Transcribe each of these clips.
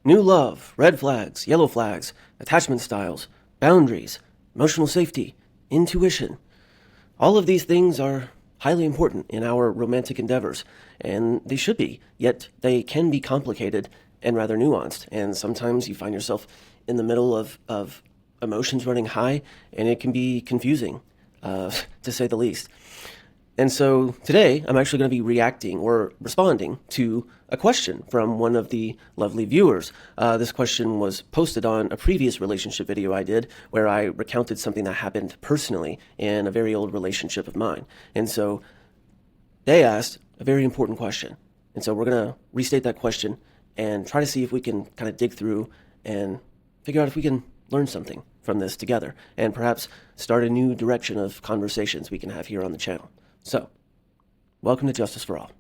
new love, red flags, yellow flags, attachment styles, boundaries, emotional safety, intuition. All of these things are highly important in our romantic endeavors, and they should be, yet they can be complicated and rather nuanced, and sometimes you find yourself in the middle of emotions running high, and it can be confusing, to say the least. And so today, I'm actually going to be reacting or responding to a question from one of the lovely viewers. This question was posted on a previous relationship video I did, where I recounted something that happened personally in a very old relationship of mine. And so they asked a very important question. And so we're going to restate that question and try to see if we can kind of dig through and figure out if we can learn something from this together, and perhaps start a new direction of conversations we can have here on the channel. So, welcome to Justice for All.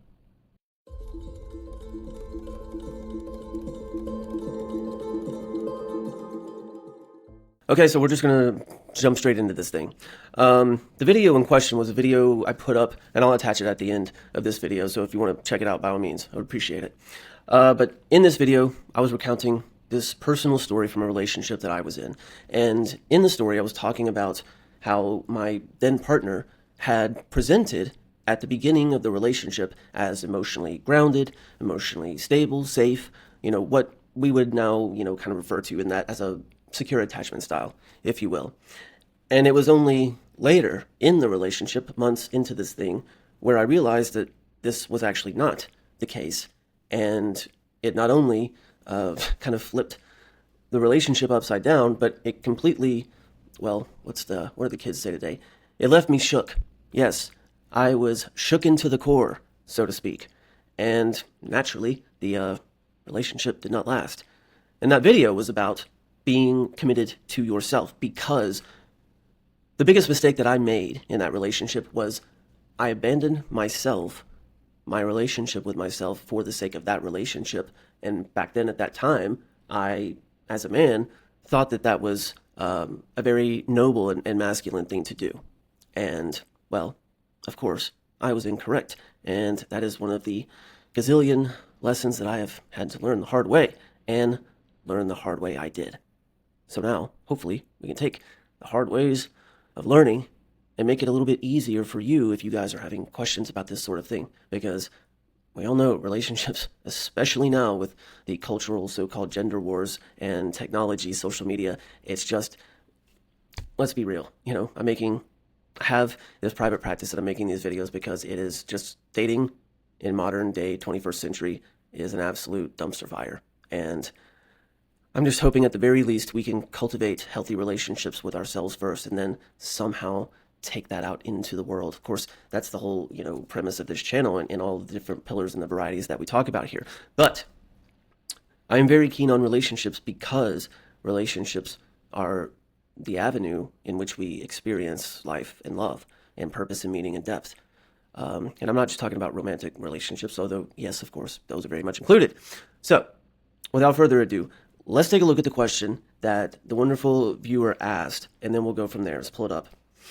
Okay, so we're just going to jump straight into this thing. The video in question was a video I put up, and I'll attach it at the end of this video, so if you want to check it out, by all means, I would appreciate it. But in this video, I was recounting this personal story from a relationship that I was in. And in the story, I was talking about how my then partner had presented at the beginning of the relationship as emotionally grounded, emotionally stable, safe, what we would now, kind of refer to in that as a secure attachment style, if you will. And it was only later in the relationship, months into this thing, where I realized that this was actually not the case. And it not only kind of flipped the relationship upside down, but it completely, what do the kids say today? It left me shook. Yes, I was shooken to the core, so to speak. And naturally, the relationship did not last. And that video was about being committed to yourself, because the biggest mistake that I made in that relationship was I abandoned myself, my relationship with myself, for the sake of that relationship. And back then, at that time, I, as a man, thought that that was a very noble and masculine thing to do. And, well, of course, I was incorrect. And that is one of the gazillion lessons that I have had to learn the hard way. And learn the hard way I did. So now, hopefully, we can take the hard ways of learning and make it a little bit easier for you if you guys are having questions about this sort of thing. Because we all know relationships, especially now with the cultural so-called gender wars and technology, social media, it's just, let's be real. I have this private practice that I'm making these videos because it is just dating in modern day 21st century is an absolute dumpster fire. And I'm just hoping at the very least we can cultivate healthy relationships with ourselves first, and then somehow take that out into the world. Of course, that's the whole, premise of this channel and all the different pillars and the varieties that we talk about here. But I'm very keen on relationships because relationships are the avenue in which we experience life and love and purpose and meaning and depth. And I'm not just talking about romantic relationships, although, yes, of course, those are very much included. So, without further ado, let's take a look at the question that the wonderful viewer asked, and then we'll go from there. Let's pull it up.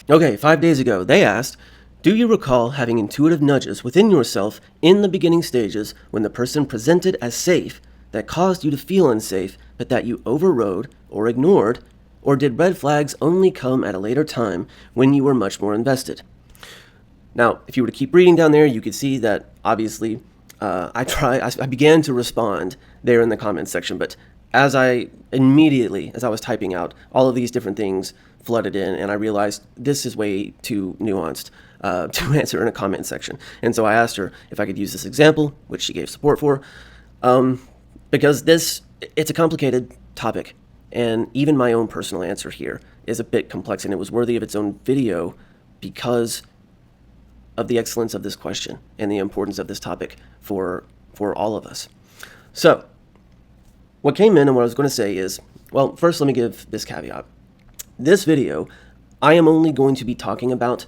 Okay, 5 days ago, they asked, do you recall having intuitive nudges within yourself in the beginning stages when the person presented as safe that caused you to feel unsafe, but that you overrode or ignored, or did red flags only come at a later time when you were much more invested? Now, if you were to keep reading down there, you could see that obviously I began to respond there in the comments section, but as I was typing out, all of these different things flooded in, and I realized this is way too nuanced to answer in a comment section. And so I asked her if I could use this example, which she gave support for, because it's a complicated topic, and even my own personal answer here is a bit complex, and it was worthy of its own video because of the excellence of this question and the importance of this topic for all of us. So, what came in and what I was going to say is, well, first let me give this caveat. This video, I am only going to be talking about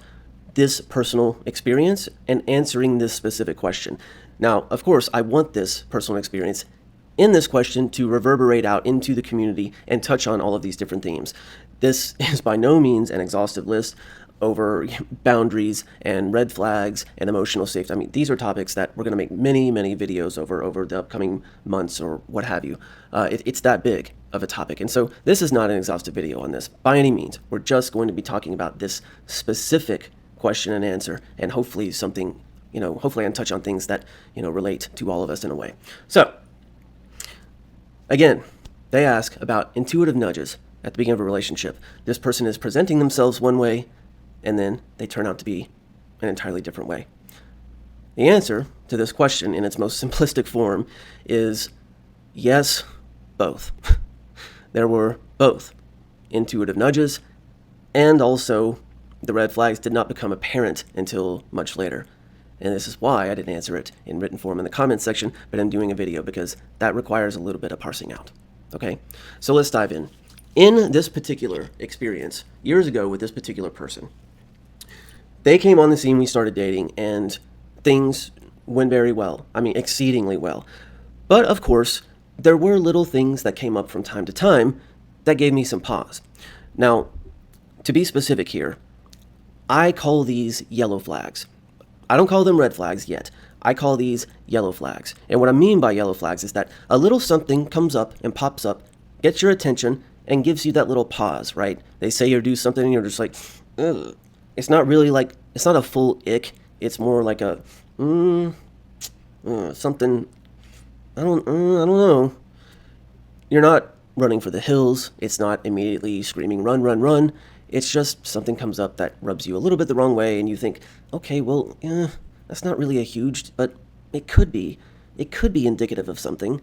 this personal experience and answering this specific question. Now, of course, I want this personal experience in this question to reverberate out into the community and touch on all of these different themes. This is by no means an exhaustive list. over boundaries and red flags and emotional safety. I mean, these are topics that we're going to make many, many videos over the upcoming months or what have you. It's that big of a topic. And so this is not an exhaustive video on this by any means. We're just going to be talking about this specific question and answer, and hopefully something, hopefully I can touch on things that, relate to all of us in a way. So, again, they ask about intuitive nudges at the beginning of a relationship. This person is presenting themselves one way, and then they turn out to be an entirely different way. The answer to this question in its most simplistic form is yes, both. There were both intuitive nudges, and also the red flags did not become apparent until much later. And this is why I didn't answer it in written form in the comments section, but I'm doing a video because that requires a little bit of parsing out. Okay, so let's dive in. In this particular experience, years ago with this particular person, they came on the scene, we started dating, and things went very well. I mean, exceedingly well. But of course, there were little things that came up from time to time that gave me some pause. Now, to be specific here, I call these yellow flags. I don't call them red flags yet. I call these yellow flags. And what I mean by yellow flags is that a little something comes up and pops up, gets your attention, and gives you that little pause, right? They say you do something and you're just like, ugh. It's not really like, it's not a full ick. It's more like a, something, I don't know. You're not running for the hills. It's not immediately screaming, run, run, run. It's just something comes up that rubs you a little bit the wrong way, and you think, okay, well, that's not really a huge, but it could be. It could be indicative of something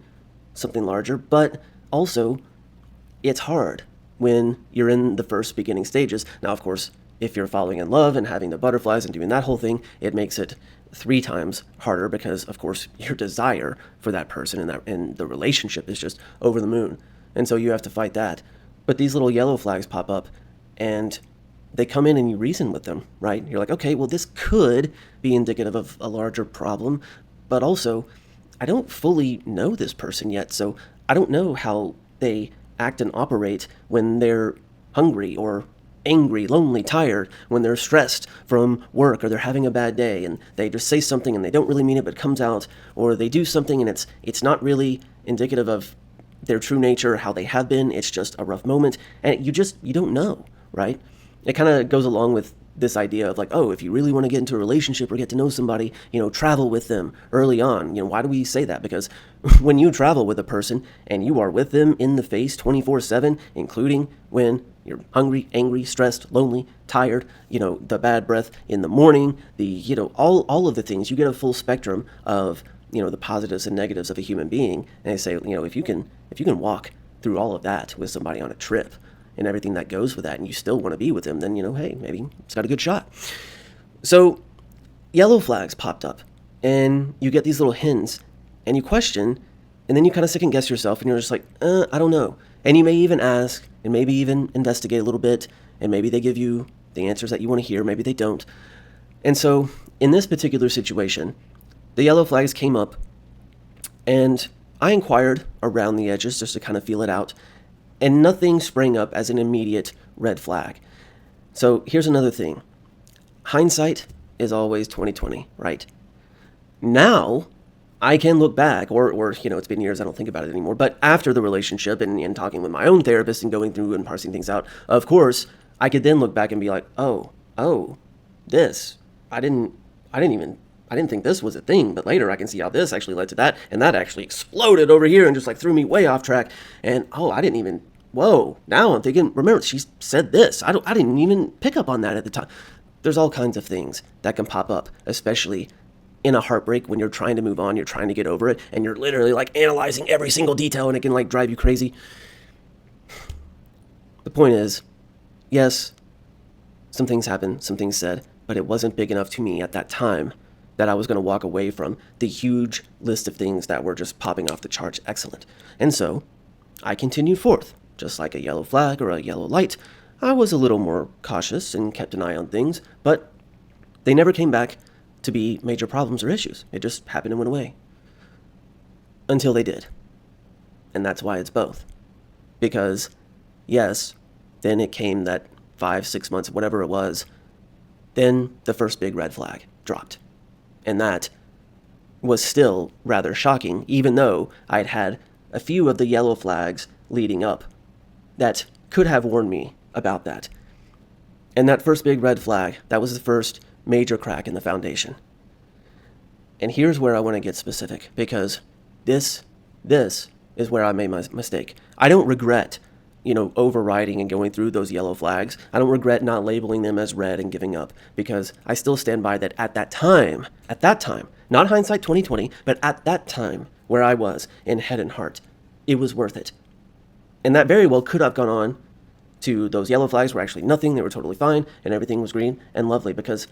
larger, but also it's hard when you're in the first beginning stages. Now, of course, if you're falling in love and having the butterflies and doing that whole thing, it makes it 3 times harder because, of course, your desire for that person and the relationship is just over the moon. And so you have to fight that. But these little yellow flags pop up, and they come in and you reason with them, right? You're like, okay, well, this could be indicative of a larger problem, but also I don't fully know this person yet, so I don't know how they act and operate when they're hungry or angry, lonely, tired, when they're stressed from work or they're having a bad day and they just say something and they don't really mean it but it comes out, or they do something and it's not really indicative of their true nature or how they have been. It's just a rough moment, and you don't know, right? It kind of goes along with this idea of like, oh, if you really want to get into a relationship or get to know somebody, travel with them early on. Why do we say that? Because when you travel with a person and you are with them in the face 24/7, including when you're hungry, angry, stressed, lonely, tired, the bad breath in the morning, all of the things, you get a full spectrum of, the positives and negatives of a human being. And they say, if you can walk through all of that with somebody on a trip and everything that goes with that, and you still want to be with them, then, hey, maybe it's got a good shot. So yellow flags popped up, and you get these little hints, and you question, and then you kind of second guess yourself, and you're just like, I don't know. And you may even ask, and maybe even investigate a little bit, and maybe they give you the answers that you want to hear, maybe they don't. And so in this particular situation, the yellow flags came up, and I inquired around the edges just to kind of feel it out, and nothing sprang up as an immediate red flag. So here's another thing. Hindsight is always 20/20, right? Now, I can look back, or it's been years, I don't think about it anymore, but after the relationship and talking with my own therapist and going through and parsing things out, of course, I could then look back and be like, oh, this, I didn't think this was a thing, but later I can see how this actually led to that, and that actually exploded over here and just like threw me way off track, and now I'm thinking, remember, she said this, I didn't even pick up on that at the time. There's all kinds of things that can pop up, especially in a heartbreak when you're trying to move on, you're trying to get over it, and you're literally like analyzing every single detail, and it can like drive you crazy. The point is, yes, some things happened, some things said, but it wasn't big enough to me at that time that I was going to walk away from the huge list of things that were just popping off the charts excellent. And so I continued forth, just like a yellow flag or a yellow light. I was a little more cautious and kept an eye on things, but they never came back to be major problems or issues. It just happened and went away. Until they did. And that's why it's both. Because, yes, then it came that 5-6 months, whatever it was, Then the first big red flag dropped. And that was still rather shocking, even though I'd had a few of the yellow flags leading up that could have warned me about that. And that first big red flag, that was the first major crack in the foundation. And here's where I want to get specific, because this is where I made my mistake. I don't regret, overriding and going through those yellow flags. I don't regret not labeling them as red and giving up, because I still stand by that at that time, not hindsight 2020, but at that time where I was in head and heart, it was worth it. And that very well could have gone on to those yellow flags were actually nothing. They were totally fine and everything was green and lovely, because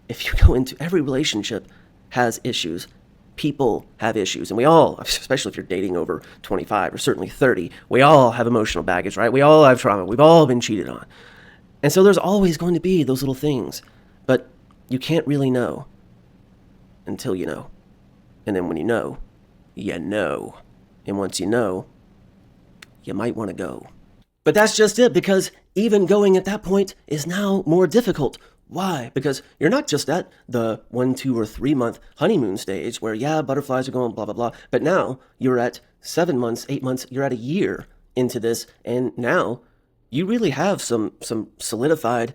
if you go into every relationship has issues. People have issues, and we all, especially if you're dating over 25 or certainly 30, we all have emotional baggage, right? We all have trauma. We've all been cheated on. And so there's always going to be those little things, but you can't really know until you know. And then when you know, you know. And once you know, you might want to go. But that's just it, because even going at that point is now more difficult. Why? Because you're not just at the 1, 2, or 3 month honeymoon stage where, butterflies are going, blah, blah, blah. But now you're at 7 months, 8 months, you're at a year into this. And now you really have some solidified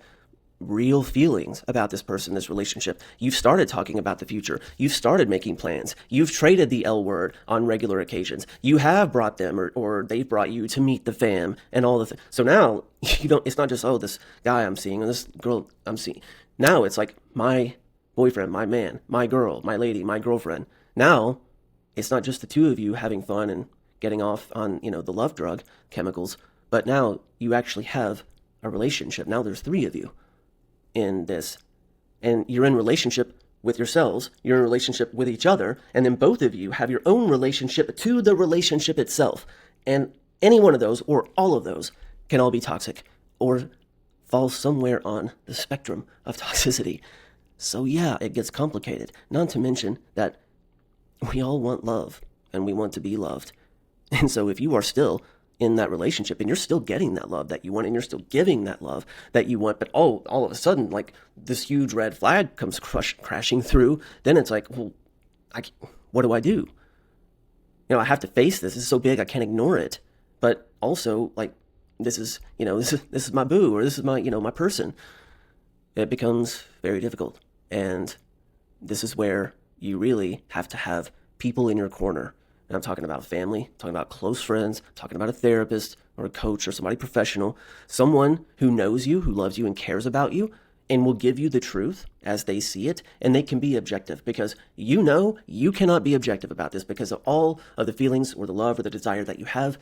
real feelings about this person, this relationship. You've started talking about the future. You've started making plans. You've traded the L word on regular occasions. You have brought them or they've brought you to meet the fam and all the things. So now it's not just, this guy I'm seeing or this girl I'm seeing. Now it's like my boyfriend, my man, my girl, my lady, my girlfriend. Now it's not just the two of you having fun and getting off on, the love drug chemicals, but now you actually have a relationship. Now there's 3 of you in this, and you're in relationship with yourselves, you're in relationship with each other, and then both of you have your own relationship to the relationship itself. And any one of those or all of those can all be toxic or fall somewhere on the spectrum of toxicity. So it gets complicated. Not to mention that we all want love and we want to be loved. And so if you are still in that relationship and you're still getting that love that you want and you're still giving that love that you want, but all of a sudden, like, this huge red flag comes crashing through, then it's like, well, what do I do? I have to face this. It's so big, I can't ignore it. But also, like, this is my boo, or this is my, my person. It becomes very difficult. And this is where you really have to have people in your corner. And I'm talking about family, I'm talking about close friends, I'm talking about a therapist or a coach or somebody professional, someone who knows you, who loves you and cares about you, and will give you the truth as they see it, and they can be objective, because you cannot be objective about this because of all of the feelings or the love or the desire that you have.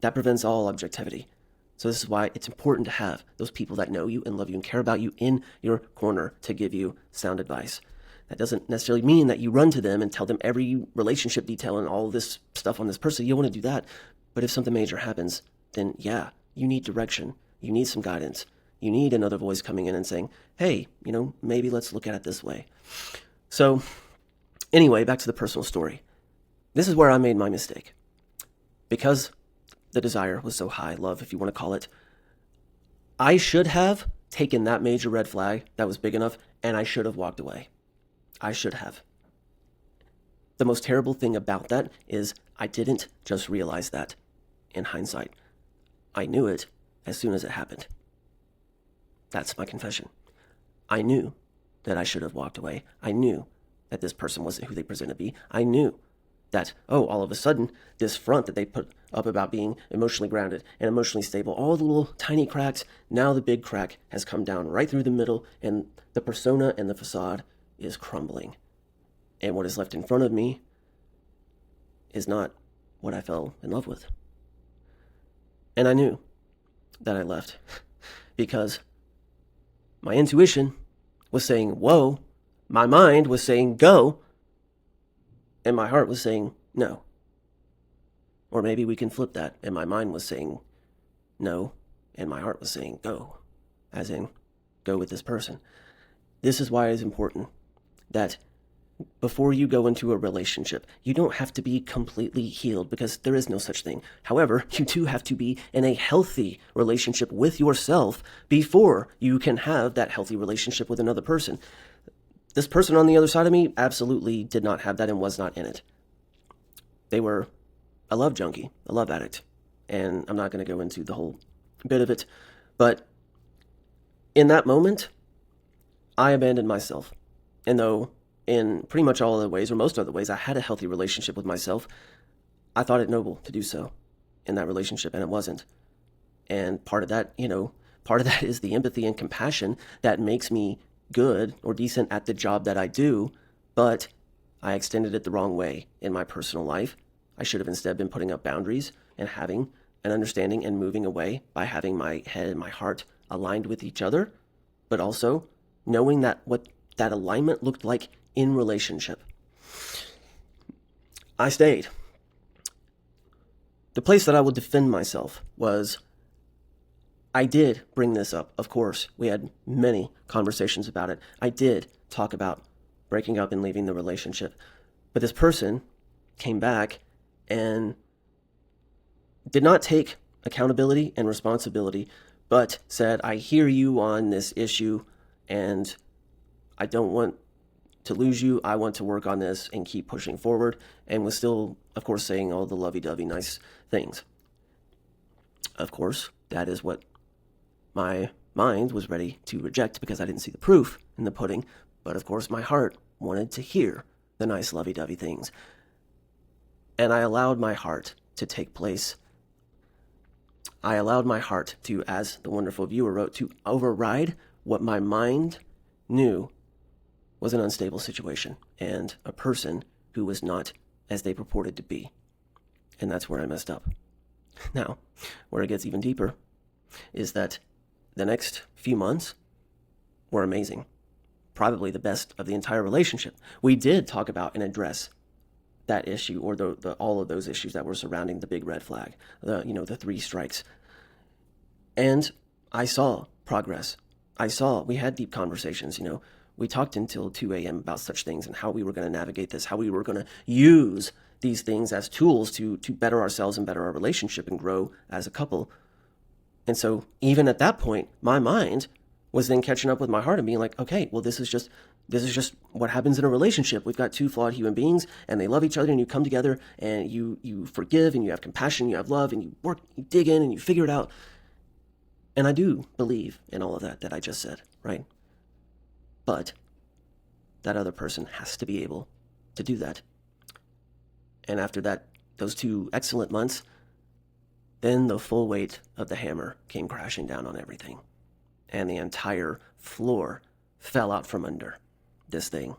That prevents all objectivity. So this is why it's important to have those people that know you and love you and care about you in your corner to give you sound advice. That doesn't necessarily mean that you run to them and tell them every relationship detail and all this stuff on this person. You don't want to do that. But if something major happens, then you need direction. You need some guidance. You need another voice coming in and saying, hey, maybe let's look at it this way. So anyway, back to the personal story. This is where I made my mistake. Because the desire was so high, love, if you want to call it, I should have taken that major red flag that was big enough, and I should have walked away. I should have. The most terrible thing about that is I didn't just realize that in hindsight. I knew it as soon as it happened. That's my confession. I knew that I should have walked away. I knew that this person wasn't who they presented to be. I knew that, all of a sudden, this front that they put up about being emotionally grounded and emotionally stable, all the little tiny cracks, now the big crack has come down right through the middle, and the persona and the facade is crumbling. And what is left in front of me is not what I fell in love with. And I knew that I left because my intuition was saying, whoa, my mind was saying, go, and my heart was saying, no. Or maybe we can flip that, and my mind was saying, no, and my heart was saying, go, as in, go with this person. This is why it is important that before you go into a relationship. You don't have to be completely healed because there is no such thing. However, you do have to be in a healthy relationship with yourself before you can have that healthy relationship with another person. This person on the other side of me absolutely did not have that and was not in it. They were a love junkie, a love addict. And I'm not going to go into the whole bit of it, but in that moment, I abandoned myself. And though in pretty much all of the ways, or most of the ways, I had a healthy relationship with myself, I thought it noble to do so in that relationship, and it wasn't. And part of that, part of that is the empathy and compassion that makes me good or decent at the job that I do, but I extended it the wrong way in my personal life. I should have instead been putting up boundaries and having an understanding and moving away by having my head and my heart aligned with each other, but also knowing that what that alignment looked like in relationship. I stayed. The place that I would defend myself was, I did bring this up, of course. We had many conversations about it. I did talk about breaking up and leaving the relationship. But this person came back and did not take accountability and responsibility, but said, I hear you on this issue and I don't want to lose you. I want to work on this and keep pushing forward, and was still, of course, saying all the lovey-dovey nice things. Of course, that is what my mind was ready to reject because I didn't see the proof in the pudding, but of course my heart wanted to hear the nice lovey-dovey things. And I allowed my heart to take place. I allowed my heart to, as the wonderful viewer wrote, to override what my mind knew was an unstable situation and a person who was not as they purported to be. And that's where I messed up. Now, where it gets even deeper is that the next few months were amazing. Probably the best of the entire relationship. We did talk about and address that issue, or the all of those issues that were surrounding the big red flag, the 3 strikes. And I saw progress. We had deep conversations, We talked until 2 a.m. about such things and how we were going to navigate this, how we were going to use these things as tools to better ourselves and better our relationship and grow as a couple. And so even at that point, my mind was then catching up with my heart and being like, okay, well, this is just what happens in a relationship. We've got 2 flawed human beings and they love each other, and you come together and you forgive and you have compassion, you have love, and you work, you dig in and you figure it out. And I do believe in all of that I just said, right? But that other person has to be able to do that. And after those 2 excellent months, then the full weight of the hammer came crashing down on everything. And the entire floor fell out from under this thing.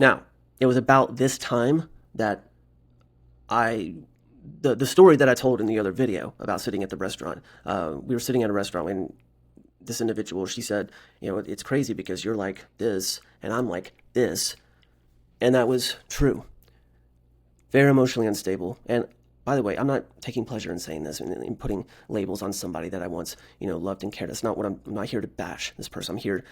Now, it was about this time that the story that I told in the other video about sitting at the restaurant, we were sitting at a restaurant and this individual, she said, it's crazy because you're like this and I'm like this. And that was true. Very emotionally unstable. And by the way, I'm not taking pleasure in saying this and in putting labels on somebody that I once, loved and cared. That's not what I'm not here to bash this person. I'm here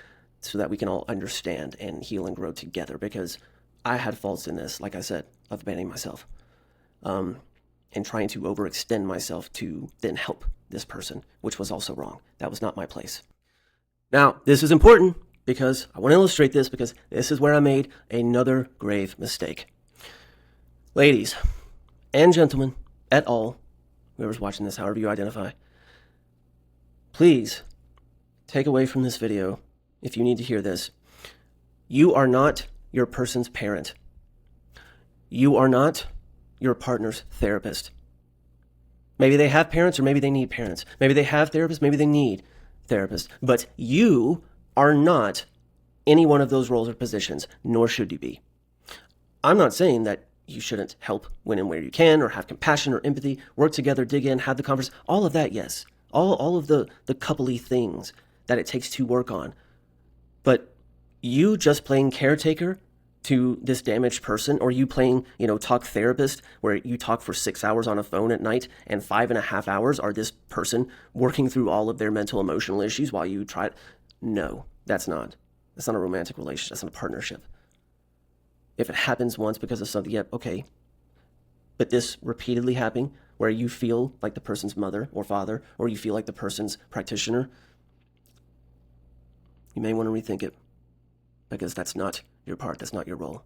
so that we can all understand and heal and grow together, because I had faults in this, like I said, of abandoning myself, and trying to overextend myself to then help this person, which was also wrong. That was not my place. Now, this is important because I want to illustrate this, because this is where I made another grave mistake. Ladies and gentlemen, at all, whoever's watching this, however you identify, please take away from this video, if you need to hear this, you are not your person's parent. You are not your partner's therapist. Maybe they have parents, or maybe they need parents. Maybe they have therapists, maybe they need therapists. But you are not any one of those roles or positions, nor should you be. I'm not saying that you shouldn't help when and where you can, or have compassion or empathy, work together, dig in, have the conversation. All of that, yes. All of the coupley things that it takes to work on. But you just playing caretaker to this damaged person, or you playing, talk therapist, where you talk for 6 hours on a phone at night and 5.5 hours are this person working through all of their mental, emotional issues while you try. No, that's not a romantic relationship. That's not a partnership. If it happens once because of something, yep, okay. But this repeatedly happening where you feel like the person's mother or father, or you feel like the person's practitioner, you may want to rethink it, because that's not your part, that's not your role.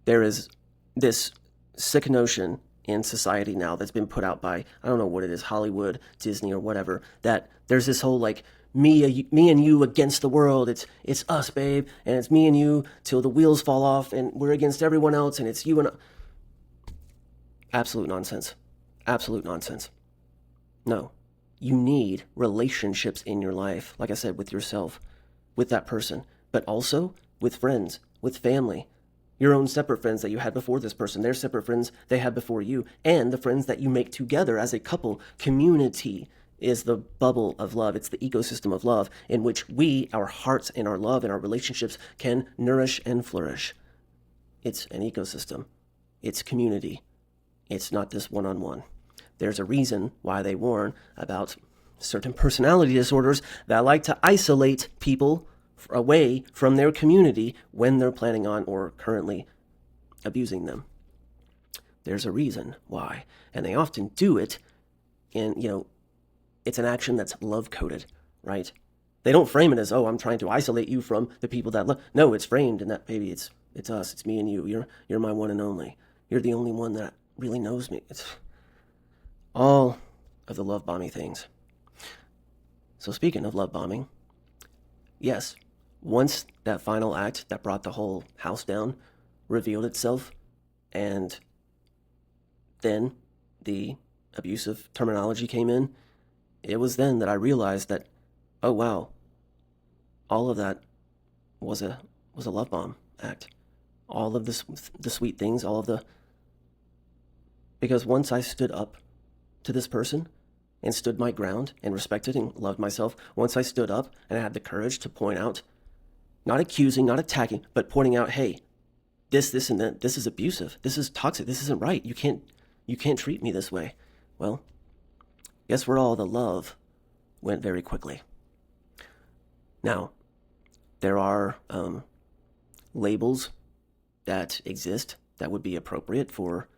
There is this sick notion in society now that's been put out by, I don't know what it is, Hollywood, Disney, or whatever, that there's this whole like me and you against the world. It's us, babe, and it's me and you till the wheels fall off, and we're against everyone else, and it's you and I. Absolute nonsense. Absolute nonsense. No. You need relationships in your life, like I said, with yourself, with that person, but also with friends, with family, your own separate friends that you had before this person, their separate friends they had before you, and the friends that you make together as a couple. Community is the bubble of love. It's the ecosystem of love in which we, our hearts and our love and our relationships can nourish and flourish. It's an ecosystem. It's community. It's not this one-on-one. There's a reason why they warn about certain personality disorders that like to isolate people away from their community when they're planning on or currently abusing them. There's a reason why. And they often do it in, it's an action that's love-coded, right? They don't frame it as, oh, I'm trying to isolate you from the people that love. No, it's framed in that, baby, it's us, it's me and you. You're my one and only. You're the only one that really knows me. It's all of the love bombing things. So speaking of love bombing, yes, once that final act that brought the whole house down revealed itself, and then the abusive terminology came in, it was then that I realized that, oh wow, all of that was a love bomb act. All of the sweet things, because once I stood up to this person and stood my ground and respected and loved myself, once I stood up and I had the courage to point out, not accusing, not attacking, but pointing out, hey, this and that, this is abusive, this is toxic, this isn't right, you can't treat me this way. Well, guess where all the love went very quickly. Now, there are labels that exist that would be appropriate for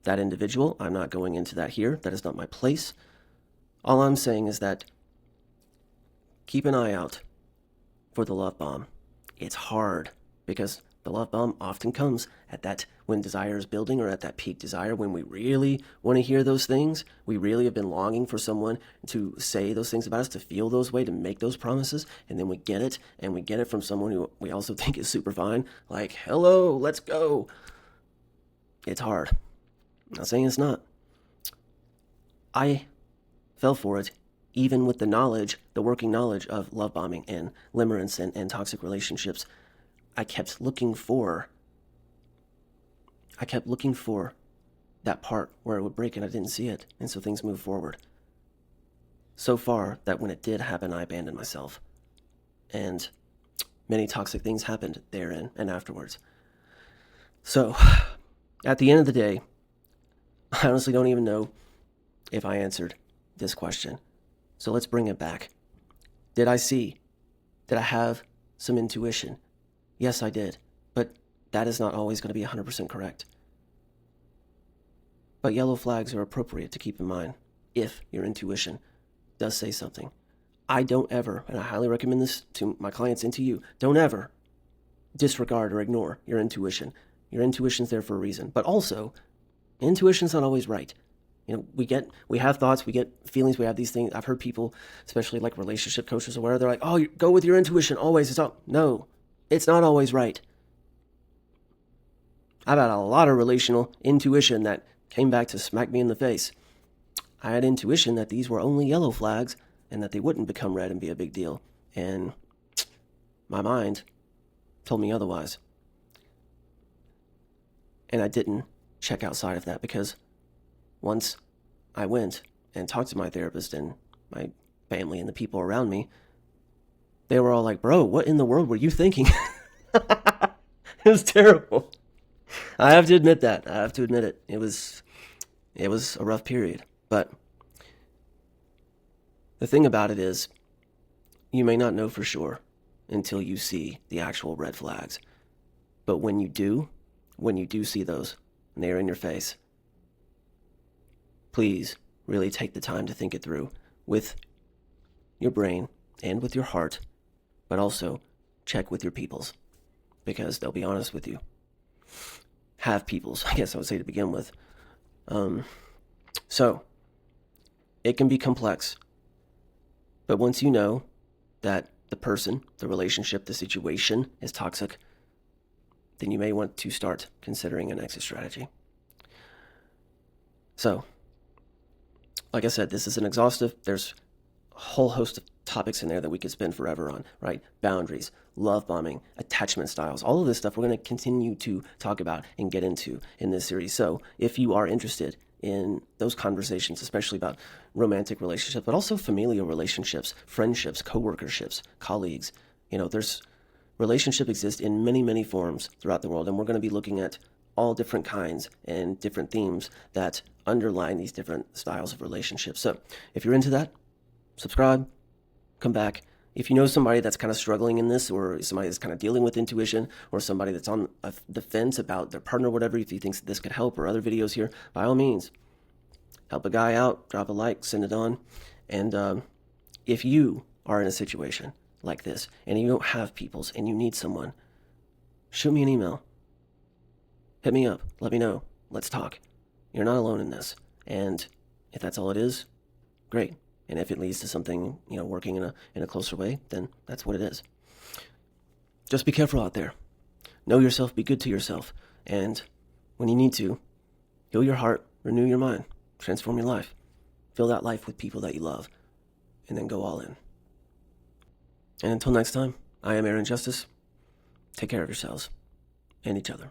that individual. I'm not going into that here. That is not my place. All I'm saying is that keep an eye out for the love bomb. It's hard because the love bomb often comes at that when desire is building, or at that peak desire when we really want to hear those things. We really have been longing for someone to say those things about us, to feel those way, to make those promises, and then we get it, and we get it from someone who we also think is super fine. Like, hello, let's go. It's hard. I'm not saying it's not. I fell for it, even with the knowledge, the working knowledge of love bombing and limerence and toxic relationships. I kept looking for that part where it would break, and I didn't see it, and so things moved forward. So far that when it did happen, I abandoned myself, and many toxic things happened therein and afterwards. So, at the end of the day, I honestly don't even know if I answered this question. So let's bring it back. Did I see? Did I have some intuition? Yes, I did. But that is not always going to be 100% correct. But yellow flags are appropriate to keep in mind if your intuition does say something. I don't ever, and I highly recommend this to my clients and to you, don't ever disregard or ignore your intuition. Your intuition's there for a reason. But also, intuition's not always right. We have thoughts, we get feelings, we have these things. I've heard people, especially like relationship coaches or whatever, they're like, oh, go with your intuition always. No, it's not always right. I've had a lot of relational intuition that came back to smack me in the face. I had intuition that these were only yellow flags and that they wouldn't become red and be a big deal. And my mind told me otherwise. And I didn't check outside of that, because once I went and talked to my therapist and my family and the people around me, they were all like, bro, what in the world were you thinking? It was terrible. I have to admit that. I have to admit it. It was a rough period. But the thing about it is, you may not know for sure until you see the actual red flags. But when you do see those, and they are in your face, please really take the time to think it through with your brain and with your heart, but also check with your peoples, because they'll be honest with you. Have peoples, I guess I would say, to begin with. So, it can be complex, but once you know that the person, the relationship, the situation is toxic, then you may want to start considering an exit strategy. So, like I said, this is an exhaustive. There's a whole host of topics in there that we could spend forever on, right? Boundaries, love bombing, attachment styles, all of this stuff we're going to continue to talk about and get into in this series. So if you are interested in those conversations, especially about romantic relationships, but also familial relationships, friendships, co-workerships, colleagues, there's relationship exists in many, many forms throughout the world. And we're going to be looking at all different kinds and different themes that underline these different styles of relationships. So if you're into that, subscribe, come back. If you know somebody that's kind of struggling in this, or somebody that's kind of dealing with intuition, or somebody that's on the fence about their partner or whatever, if you think this could help, or other videos here, by all means, help a guy out, drop a like, send it on. And if you are in a situation like this, and you don't have peoples, and you need someone, shoot me an email. Hit me up. Let me know. Let's talk. You're not alone in this. And if that's all it is, great. And if it leads to something, working in a closer way, then that's what it is. Just be careful out there. Know yourself, be good to yourself. And when you need to, heal your heart, renew your mind, transform your life. Fill that life with people that you love, and then go all in. And until next time, I am An Exhaustive. Take care of yourselves and each other.